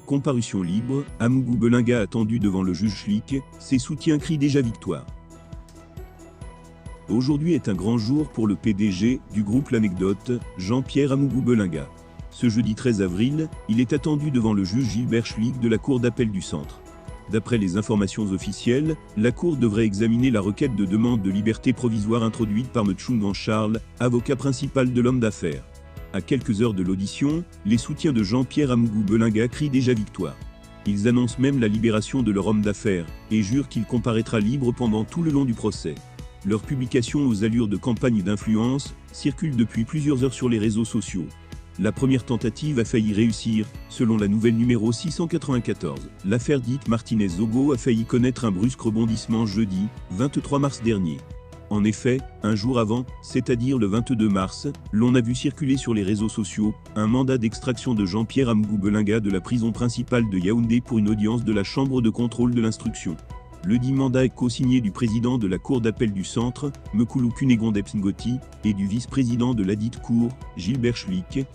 Comparution libre, Amougou Belinga attendu devant le juge Schlick, ses soutiens crient déjà victoire. Aujourd'hui est un grand jour pour le PDG du groupe L'Anecdote, Jean-Pierre Amougou Belinga. Ce jeudi 13 avril, il est attendu devant le juge Gilbert Schlick de la Cour d'appel du Centre. D'après les informations officielles, la Cour devrait examiner la requête de demande de liberté provisoire introduite par M. Chung Charles, avocat principal de l'homme d'affaires. À quelques heures de l'audition, les soutiens de Jean-Pierre Amougou Belinga crient déjà victoire. Ils annoncent même la libération de leur homme d'affaires, et jurent qu'il comparaîtra libre pendant tout le long du procès. Leur publication aux allures de campagne d'influence circule depuis plusieurs heures sur les réseaux sociaux. La première tentative a failli réussir, selon la nouvelle numéro 694. L'affaire dite Martinez-Zogo a failli connaître un brusque rebondissement jeudi, 23 mars dernier. En effet, un jour avant, c'est-à-dire le 22 mars, l'on a vu circuler sur les réseaux sociaux un mandat d'extraction de Jean-Pierre Amougou Belinga de la prison principale de Yaoundé pour une audience de la Chambre de contrôle de l'instruction. Le dit mandat est co-signé du président de la Cour d'appel du Centre, Mekulu Cunégonde Ngoti, et du vice-président de ladite Cour, Gilbert Schlick.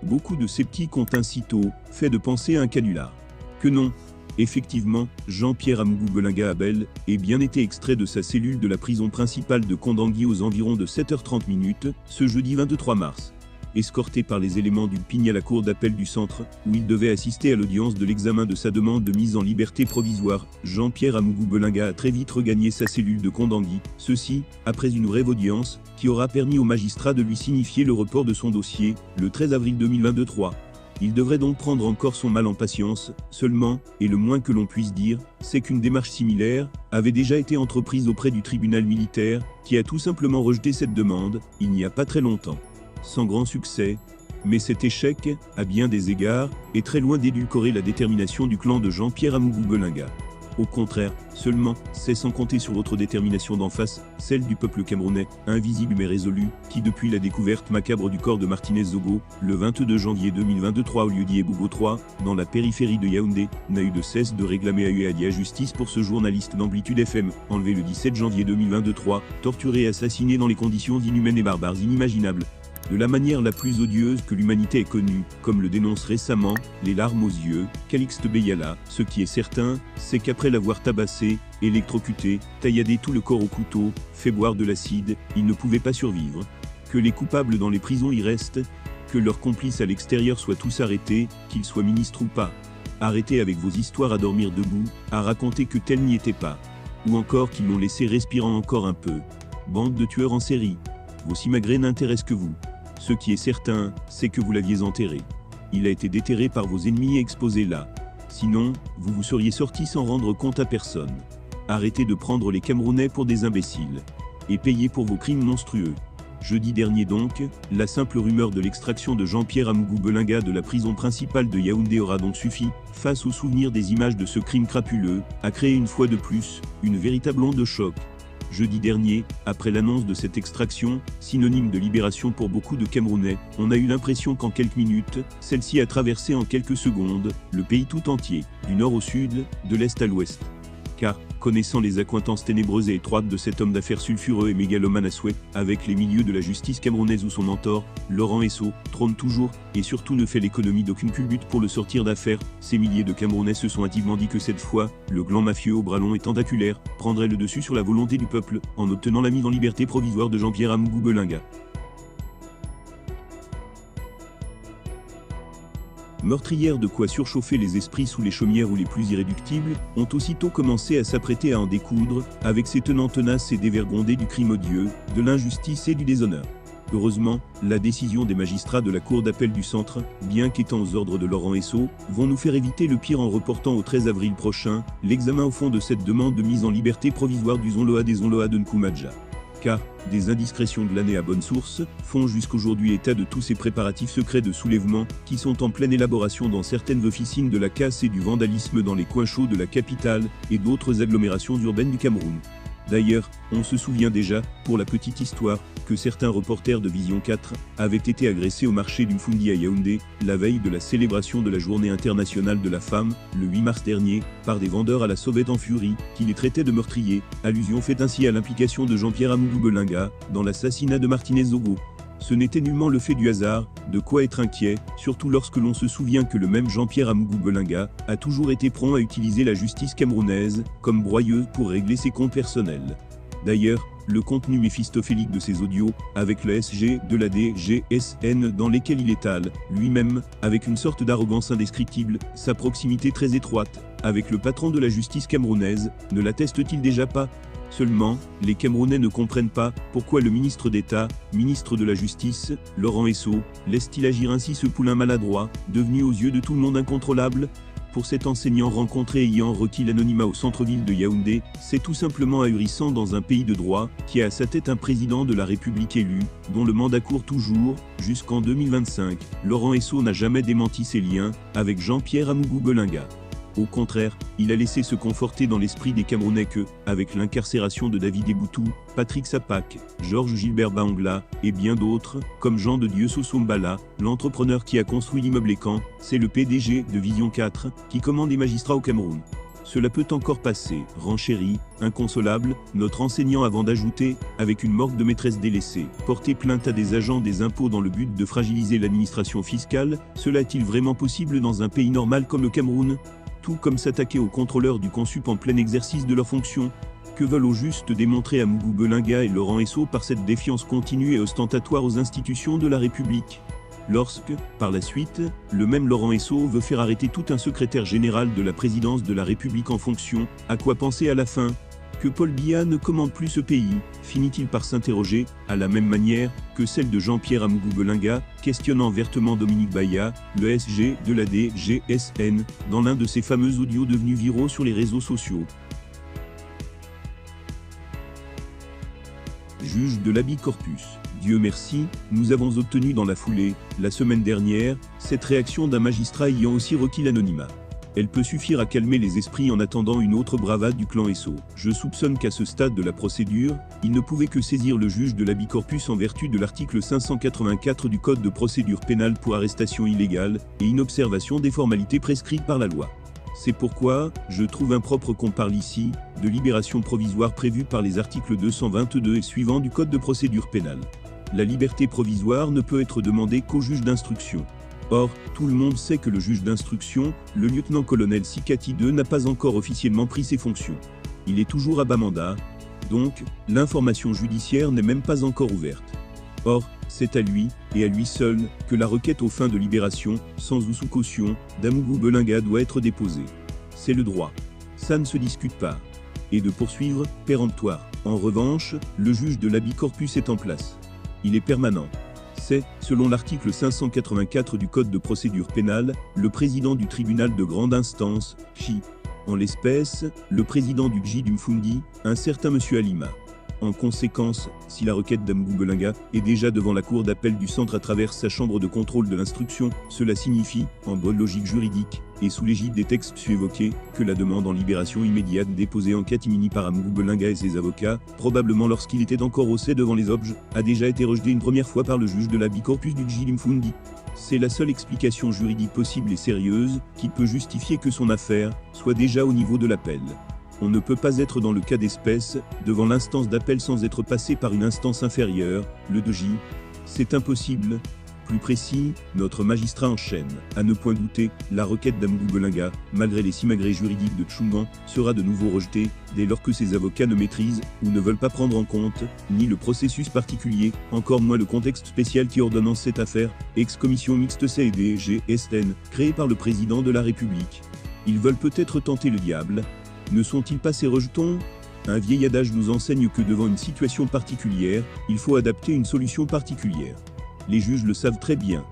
Beaucoup de sceptiques ont aussitôt fait de penser à un canular. Que non. Effectivement, Jean-Pierre Amougou Belinga a bel et bien été extrait de sa cellule de la prison principale de Kondangui aux environs de 7h30 ce jeudi 23 mars. Escorté par les éléments du PIN à la Cour d'appel du Centre, où il devait assister à l'audience de l'examen de sa demande de mise en liberté provisoire, Jean-Pierre Amougou Belinga a très vite regagné sa cellule de Kondangui, ceci, après une brève audience, qui aura permis au magistrat de lui signifier le report de son dossier, le 13 avril 2023. Il devrait donc prendre encore son mal en patience, seulement, et le moins que l'on puisse dire, c'est qu'une démarche similaire avait déjà été entreprise auprès du tribunal militaire, qui a tout simplement rejeté cette demande, il n'y a pas très longtemps. Sans grand succès, mais cet échec, à bien des égards, est très loin d'édulcorer la détermination du clan de Jean-Pierre Amougou Belinga. Au contraire, seulement, c'est sans compter sur votre détermination d'en face, celle du peuple camerounais, invisible mais résolu, qui depuis la découverte macabre du corps de Martinez-Zogo, le 22 janvier 2023 au lieu-dit Ebogo 3, dans la périphérie de Yaoundé, n'a eu de cesse de réclamer à la justice pour ce journaliste d'Amplitude FM, enlevé le 17 janvier 2023, torturé et assassiné dans les conditions inhumaines et barbares inimaginables. De la manière la plus odieuse que l'humanité ait connue, comme le dénonce récemment, les larmes aux yeux, Calixte Beyala. Ce qui est certain, c'est qu'après l'avoir tabassé, électrocuté, tailladé tout le corps au couteau, fait boire de l'acide, il ne pouvait pas survivre. Que les coupables dans les prisons y restent, que leurs complices à l'extérieur soient tous arrêtés, qu'ils soient ministres ou pas. Arrêtez avec vos histoires à dormir debout, à raconter que tel n'y était pas. Ou encore qu'ils l'ont laissé respirant encore un peu. Bande de tueurs en série. Vos simagrées n'intéressent que vous. Ce qui est certain, c'est que vous l'aviez enterré. Il a été déterré par vos ennemis et exposé là. Sinon, vous vous seriez sorti sans rendre compte à personne. Arrêtez de prendre les Camerounais pour des imbéciles. Et payez pour vos crimes monstrueux. Jeudi dernier donc, la simple rumeur de l'extraction de Jean-Pierre Amougou Belinga de la prison principale de Yaoundé aura donc suffi, face au souvenir des images de ce crime crapuleux, à créer une fois de plus, une véritable onde de choc. Jeudi dernier, après l'annonce de cette extraction, synonyme de libération pour beaucoup de Camerounais, on a eu l'impression qu'en quelques minutes, celle-ci a traversé en quelques secondes, le pays tout entier, du nord au sud, de l'est à l'ouest. Car, connaissant les accointances ténébreuses et étroites de cet homme d'affaires sulfureux et mégalomane à souhait, avec les milieux de la justice camerounaise où son mentor, Laurent Esso, trône toujours, et surtout ne fait l'économie d'aucune culbute pour le sortir d'affaire, ces milliers de Camerounais se sont hâtivement dit que cette fois, le gland mafieux au bras long et tentaculaire, prendrait le dessus sur la volonté du peuple, en obtenant la mise en liberté provisoire de Jean-Pierre Amougou Belinga. Meurtrières de quoi surchauffer les esprits sous les chaumières ou les plus irréductibles, ont aussitôt commencé à s'apprêter à en découdre, avec ces tenants tenaces et dévergondés du crime odieux, de l'injustice et du déshonneur. Heureusement, la décision des magistrats de la Cour d'appel du Centre, bien qu'étant aux ordres de Laurent Esso, vont nous faire éviter le pire en reportant au 13 avril prochain, l'examen au fond de cette demande de mise en liberté provisoire du Zonloa des Zonloa de Nkumadja. Car, des indiscrétions glanées à bonne source, font jusqu'aujourd'hui état de tous ces préparatifs secrets de soulèvement, qui sont en pleine élaboration dans certaines officines de la casse et du vandalisme dans les coins chauds de la capitale, et d'autres agglomérations urbaines du Cameroun. D'ailleurs, on se souvient déjà, pour la petite histoire, que certains reporters de Vision 4 avaient été agressés au marché du Mfundi à Yaoundé, la veille de la célébration de la Journée internationale de la femme, le 8 mars dernier, par des vendeurs à la sauvette en furie, qui les traitaient de meurtriers, allusion faite ainsi à l'implication de Jean-Pierre Amougou Belinga, dans l'assassinat de Martinez-Zogo. Ce n'était nullement le fait du hasard, de quoi être inquiet, surtout lorsque l'on se souvient que le même Jean-Pierre Amougou Belinga a toujours été prompt à utiliser la justice camerounaise comme broyeuse pour régler ses comptes personnels. D'ailleurs, le contenu méphistophélique de ces audios, avec le SG de la DGSN dans lesquels il étale, lui-même, avec une sorte d'arrogance indescriptible, sa proximité très étroite, avec le patron de la justice camerounaise, ne l'atteste-t-il déjà pas ? Seulement, les Camerounais ne comprennent pas pourquoi le ministre d'État, ministre de la Justice, Laurent Esso, laisse-t-il agir ainsi ce poulain maladroit, devenu aux yeux de tout le monde incontrôlable ? Pour cet enseignant rencontré ayant requis l'anonymat au centre-ville de Yaoundé, c'est tout simplement ahurissant dans un pays de droit, qui a à sa tête un président de la République élu, dont le mandat court toujours, jusqu'en 2025. Laurent Esso n'a jamais démenti ses liens avec Jean-Pierre Amougou Belinga. Au contraire, il a laissé se conforter dans l'esprit des Camerounais que, avec l'incarcération de David Eboutou, Patrick Sapak, Georges Gilbert Baangla, et bien d'autres, comme Jean de Dieu Sosombala, l'entrepreneur qui a construit l'immeuble Écan, c'est le PDG de Vision 4, qui commande les magistrats au Cameroun. Cela peut encore passer, renchérit, inconsolable, notre enseignant avant d'ajouter, avec une morgue de maîtresse délaissée, porter plainte à des agents des impôts dans le but de fragiliser l'administration fiscale, cela est-il vraiment possible dans un pays normal comme le Cameroun ? Tout comme s'attaquer aux contrôleurs du Consup en plein exercice de leurs fonctions. Que veulent au juste démontrer Amougou Belinga et Laurent Esso par cette défiance continue et ostentatoire aux institutions de la République ? Lorsque, par la suite, le même Laurent Esso veut faire arrêter tout un secrétaire général de la présidence de la République en fonction, à quoi penser à la fin ? Que Paul Biya ne commande plus ce pays, finit-il par s'interroger, à la même manière que celle de Jean-Pierre Amougou Belinga, questionnant vertement Dominique Baya, le SG de la DGSN, dans l'un de ces fameux audios devenus viraux sur les réseaux sociaux. Juge de l'habit corpus. Dieu merci, nous avons obtenu dans la foulée, la semaine dernière, cette réaction d'un magistrat ayant aussi requis l'anonymat. Elle peut suffire à calmer les esprits en attendant une autre bravade du clan Esso. Je soupçonne qu'à ce stade de la procédure, il ne pouvait que saisir le juge de l'habit corpus en vertu de l'article 584 du Code de procédure pénale pour arrestation illégale et inobservation des formalités prescrites par la loi. C'est pourquoi, je trouve impropre qu'on parle ici de libération provisoire prévue par les articles 222 et suivants du Code de procédure pénale. La liberté provisoire ne peut être demandée qu'au juge d'instruction. Or, tout le monde sait que le juge d'instruction, le lieutenant-colonel Sikati II, n'a pas encore officiellement pris ses fonctions. Il est toujours à bas mandat, donc, l'information judiciaire n'est même pas encore ouverte. Or, c'est à lui, et à lui seul, que la requête aux fins de libération, sans ou sous caution, d'Amougou Belinga doit être déposée. C'est le droit. Ça ne se discute pas. Et de poursuivre, péremptoire. En revanche, le juge de l'habit corpus est en place. Il est permanent. C'est, selon l'article 584 du Code de procédure pénale, le président du tribunal de grande instance, Chi. En l'espèce, le président du GI du Mfundi, un certain monsieur Alima. En conséquence, si la requête d'Amougou Belinga est déjà devant la cour d'appel du centre à travers sa chambre de contrôle de l'instruction, cela signifie, en bonne logique juridique, et sous l'égide des textes su-évoqués, que la demande en libération immédiate déposée en catimini par Amougou Belinga et ses avocats, probablement lorsqu'il était encore au C devant les objets, a déjà été rejetée une première fois par le juge de l'habit corpus du GI Mfundi. C'est la seule explication juridique possible et sérieuse qui peut justifier que son affaire soit déjà au niveau de l'appel. On ne peut pas être dans le cas d'espèce, devant l'instance d'appel sans être passé par une instance inférieure, le DGI. C'est impossible. Plus précis, notre magistrat enchaîne. À ne point douter, la requête d'Amougou Belinga, malgré les simagrées juridiques de Tchungan, sera de nouveau rejetée, dès lors que ses avocats ne maîtrisent, ou ne veulent pas prendre en compte, ni le processus particulier, encore moins le contexte spécial qui ordonne cette affaire, ex-commission mixte CED-GSN, créée par le président de la République. Ils veulent peut-être tenter le diable. Ne sont-ils pas ces rejetons ? Un vieil adage nous enseigne que devant une situation particulière, il faut adapter une solution particulière. Les juges le savent très bien.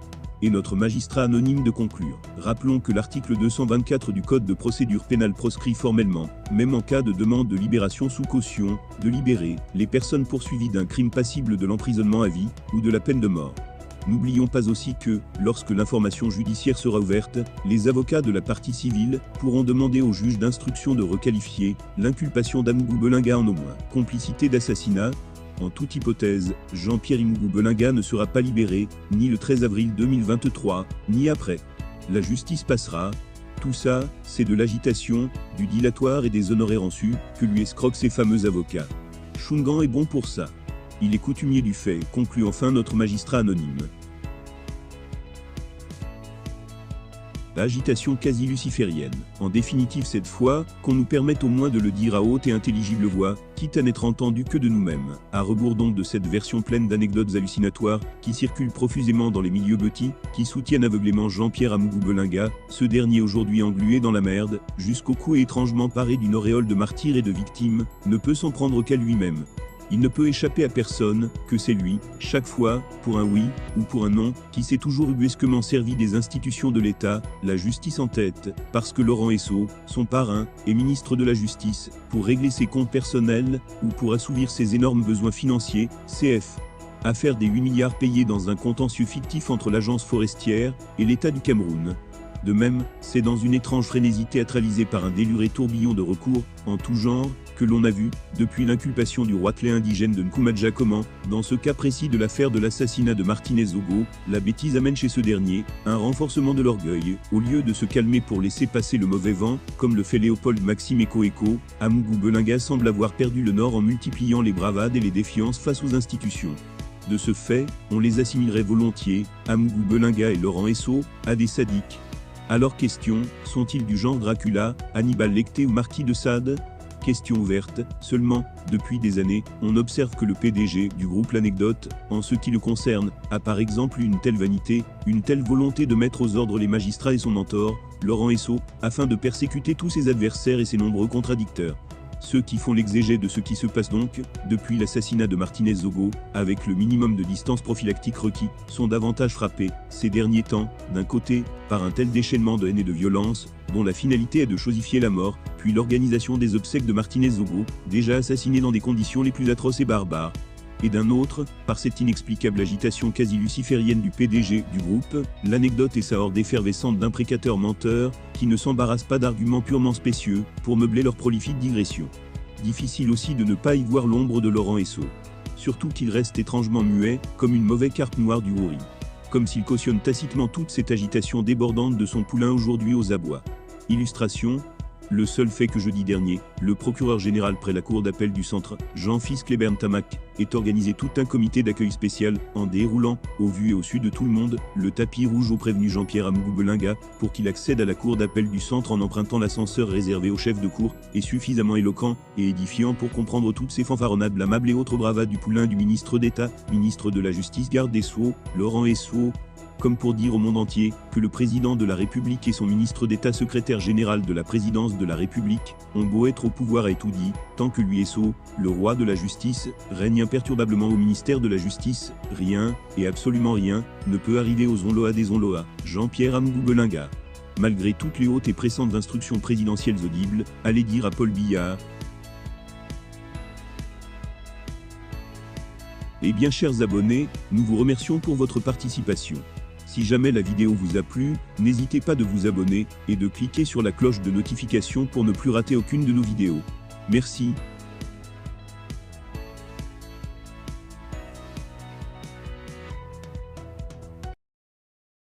Et notre magistrat anonyme de conclure. Rappelons que l'article 224 du Code de procédure pénale proscrit formellement, même en cas de demande de libération sous caution, de libérer les personnes poursuivies d'un crime passible de l'emprisonnement à vie ou de la peine de mort. N'oublions pas aussi que, lorsque l'information judiciaire sera ouverte, les avocats de la partie civile pourront demander au juge d'instruction de requalifier l'inculpation d'Amougou Belinga en au moins complicité d'assassinat. En toute hypothèse, Jean-Pierre Amougou Belinga ne sera pas libéré, ni le 13 avril 2023, ni après. La justice passera. Tout ça, c'est de l'agitation, du dilatoire et des honoraires en su, que lui escroquent ces fameux avocats. Tchungan est bon pour ça. il est coutumier du fait, conclut enfin notre magistrat anonyme. Agitation quasi luciférienne. En définitive cette fois, qu'on nous permette au moins de le dire à haute et intelligible voix, quitte à n'être entendu que de nous-mêmes. À rebours donc de cette version pleine d'anecdotes hallucinatoires, qui circulent profusément dans les milieux petits, qui soutiennent aveuglément Jean-Pierre Amougou-Belinga, ce dernier aujourd'hui englué dans la merde, jusqu'au cou et étrangement paré d'une auréole de martyr et de victime, ne peut s'en prendre qu'à lui-même. Il ne peut échapper à personne, que c'est lui, chaque fois, pour un oui, ou pour un non, qui s'est toujours ubuesquement servi des institutions de l'État, la justice en tête, parce que Laurent Esso, son parrain, est ministre de la Justice, pour régler ses comptes personnels, ou pour assouvir ses énormes besoins financiers, CF. Affaire des 8 milliards payés dans un contentieux fictif entre l'agence forestière et l'État du Cameroun. De même, c'est dans une étrange frénésie théâtralisée par un déluré tourbillon de recours, en tout genre, que l'on a vu, depuis l'inculpation du roitelet indigène de Nkumadja comment, dans ce cas précis de l'affaire de l'assassinat de Martinez Zogo, la bêtise amène chez ce dernier, un renforcement de l'orgueil, au lieu de se calmer pour laisser passer le mauvais vent, comme le fait Léopold Maxime Eko, Amougou-Belinga semble avoir perdu le nord en multipliant les bravades et les défiances face aux institutions. De ce fait, on les assimilerait volontiers, Amougou-Belinga et Laurent Esso, à des sadiques. Alors question, sont-ils du genre Dracula, Hannibal Lecter ou Marquis de Sade? Question ouverte, seulement, depuis des années, on observe que le PDG du groupe L'Anecdote, en ce qui le concerne, a par exemple une telle vanité, une telle volonté de mettre aux ordres les magistrats et son mentor, Laurent Esso, afin de persécuter tous ses adversaires et ses nombreux contradicteurs. Ceux qui font l'exégèse de ce qui se passe donc, depuis l'assassinat de Martinez Zogo, avec le minimum de distance prophylactique requis, sont davantage frappés, ces derniers temps, d'un côté, par un tel déchaînement de haine et de violence, dont la finalité est de chosifier la mort, puis l'organisation des obsèques de Martinez Zogo, déjà assassiné dans des conditions les plus atroces et barbares. Et d'un autre, par cette inexplicable agitation quasi luciférienne du PDG du groupe, L'Anecdote et sa horde effervescente d'imprécateurs menteurs, qui ne s'embarrassent pas d'arguments purement spécieux, pour meubler leur prolifique digression. Difficile aussi de ne pas y voir l'ombre de Laurent Esso. Surtout qu'il reste étrangement muet, comme une mauvaise carte noire du Houri. Comme s'il cautionne tacitement toute cette agitation débordante de son poulain aujourd'hui aux abois. Illustration. Le seul fait que jeudi dernier, le procureur général près la cour d'appel du centre, Jean-Fils Clébert-Tamac, ait organisé tout un comité d'accueil spécial, en déroulant, au vu et au su de tout le monde, le tapis rouge au prévenu Jean-Pierre Amougou-Belinga, pour qu'il accède à la cour d'appel du centre en empruntant l'ascenseur réservé au chef de cour, est suffisamment éloquent et édifiant pour comprendre toutes ces fanfaronnades blâmables et autres bravades du poulain du ministre d'État, ministre de la Justice, garde des Sceaux, Laurent Esso, comme pour dire au monde entier que le président de la République et son ministre d'État secrétaire général de la présidence de la République ont beau être au pouvoir à tout dit, tant que lui Esso, le roi de la justice, règne imperturbablement au ministère de la Justice, rien, et absolument rien, ne peut arriver aux Onloa des Onloa, Jean-Pierre Amougou-Belinga. Malgré toutes les hautes et pressantes instructions présidentielles audibles, allez dire à Paul Biya. Eh bien chers abonnés, nous vous remercions pour votre participation. Si jamais la vidéo vous a plu, n'hésitez pas de vous abonner et de cliquer sur la cloche de notification pour ne plus rater aucune de nos vidéos. Merci.